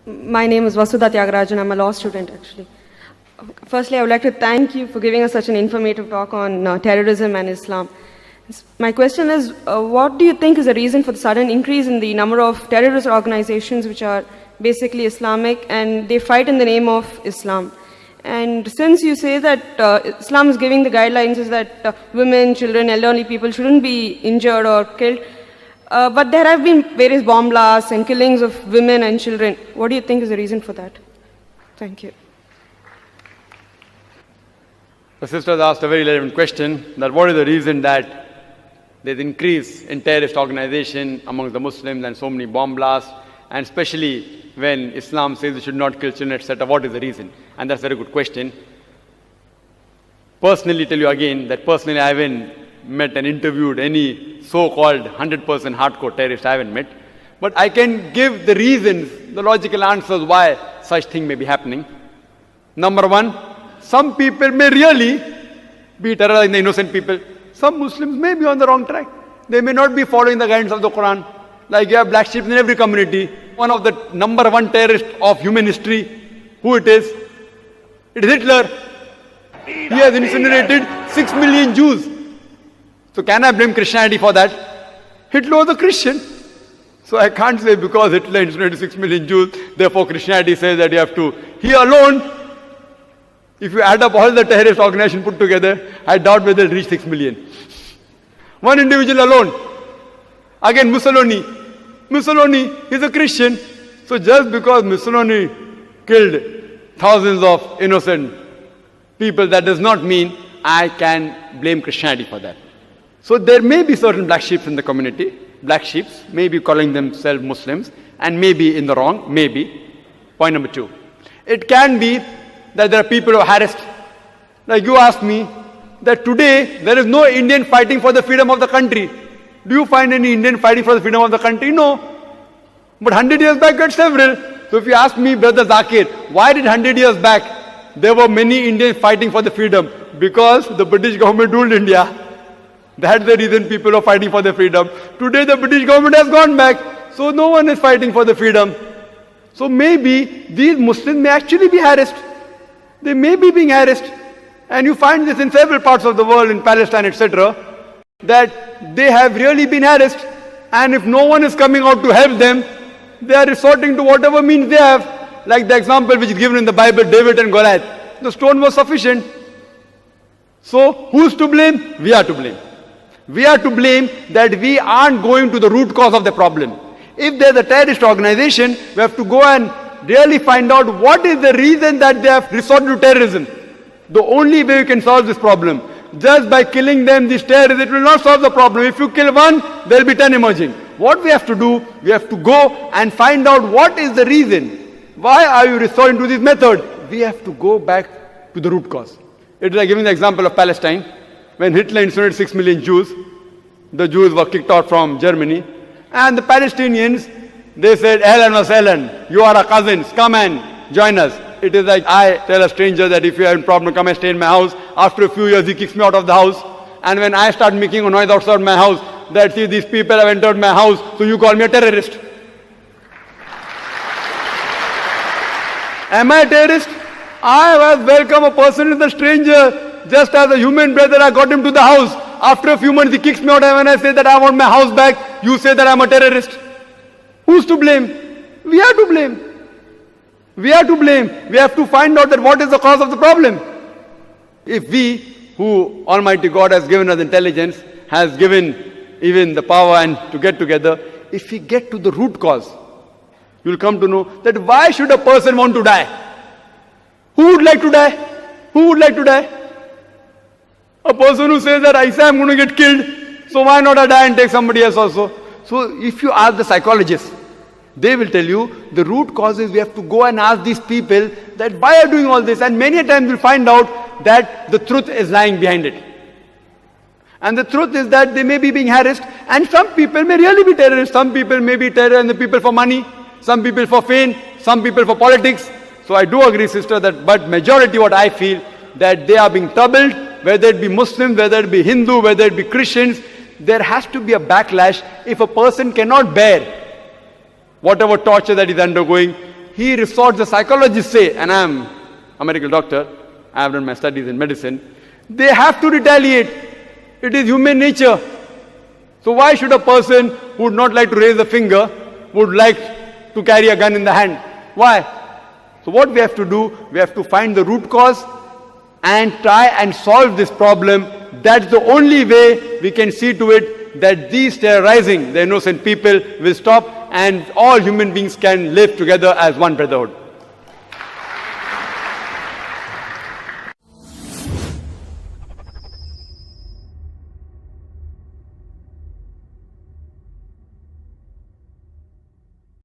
My name is Vasudha Tyagarajan. I'm a law student, actually. Firstly, I would like to thank you for giving us such an informative talk on terrorism and Islam. My question is, what do you think is the reason for the sudden increase in the number of terrorist organizations which are basically Islamic and they fight in the name of Islam? And since you say that Islam is giving the guidelines is that women, children, elderly people shouldn't be injured or killed, but there have been various bomb blasts and killings of women and children. What do you think is the reason for that? Thank you. The sister has asked a very relevant question, that what is the reason that there's increase in terrorist organization among the Muslims and so many bomb blasts, and especially when Islam says you should not kill children, etc. What is the reason? And that's a very good question. Personally, tell you again that personally I haven't met and interviewed any so-called 100% hardcore terrorist. I haven't met. But I can give the reasons, the logical answers why such thing may be happening. Number one, some people may really be terrorizing the innocent people. Some Muslims may be on the wrong track. They may not be following the guidance of the Quran. Like you have black sheep in every community. One of the number one terrorists of human history, who it is? It is Hitler. He has incinerated 6 million Jews. So can I blame Christianity for that? Hitler was a Christian. So I can't say because Hitler incinerated 6 million Jews, therefore Christianity says that you have to. He alone, if you add up all the terrorist organizations put together, I doubt whether they'll reach 6 million. One individual alone. Again, Mussolini. Mussolini is a Christian. So just because Mussolini killed thousands of innocent people, that does not mean I can blame Christianity for that. So there may be certain black sheep in the community. Black sheep may be calling themselves Muslims and may be in the wrong, maybe. Point number two. It can be that there are people who are harassed. Like you asked me, that today there is no Indian fighting for the freedom of the country. Do you find any Indian fighting for the freedom of the country? No. But 100 years back we had several. So if you ask me, Brother Zakir, why did 100 years back there were many Indians fighting for the freedom? Because the British government ruled India. That's the reason people are fighting for their freedom. Today the British government has gone back. So no one is fighting for the freedom. So maybe these Muslims may actually be harassed. They may be being harassed. And you find this in several parts of the world, in Palestine, etc., that they have really been harassed. And if no one is coming out to help them, they are resorting to whatever means they have. Like the example which is given in the Bible, David and Goliath. The stone was sufficient. So who's to blame? We are to blame. We are to blame that we aren't going to the root cause of the problem. If there's a terrorist organization, we have to go and really find out what is the reason that they have resorted to terrorism. The only way we can solve this problem, just by killing them, these terrorists, it will not solve the problem. If you kill one, there will be 10 emerging. What we have to do, we have to go and find out what is the reason. Why are you resorting to this method? We have to go back to the root cause. It is like giving the example of Palestine. When Hitler incinerated 6 million Jews, the Jews were kicked out from Germany. And the Palestinians, they said, Ahlan wa sahlan, you are our cousins, come and join us. It is like I tell a stranger that if you have a problem, come and stay in my house. After a few years, he kicks me out of the house. And when I start making a noise outside my house, that see, these people have entered my house, so you call me a terrorist. Am I a terrorist? I was welcome a person is a stranger. Just as a human brother, I got him to the house. After a few months, he kicks me out, and when I say that I want my house back, you say that I'm a terrorist. Who's to blame? We are to blame. We are to blame. We have to find out that what is the cause of the problem. If we, who Almighty God has given us intelligence, has given even the power and to get together, if we get to the root cause, you will come to know that why should a person want to die? Who would like to die? Who would like to die? A person who says that I say I'm going to get killed, so why not I die and take somebody else also? So if you ask the psychologists, they will tell you the root cause is we have to go and ask these people that why are you doing all this, and many a times we'll find out that the truth is lying behind it. And the truth is that they may be being harassed, and some people may really be terrorists. Some people may be terrorists, and the people for money, some people for fame, some people for politics. So I do agree, sister, that but majority what I feel that they are being troubled, whether it be Muslims, whether it be Hindu, whether it be Christians. There has to be a backlash. If a person cannot bear whatever torture that is undergoing, he resorts, the psychologists say, and I'm a medical doctor, I have done my studies in medicine, they have to retaliate. It is human nature. So why should a person who would not like to raise a finger would like to carry a gun in the hand? Why? So what we have to do, we have to find the root cause and try and solve this problem. That's the only way we can see to it that these terrorizing the innocent people will stop and all human beings can live together as one brotherhood.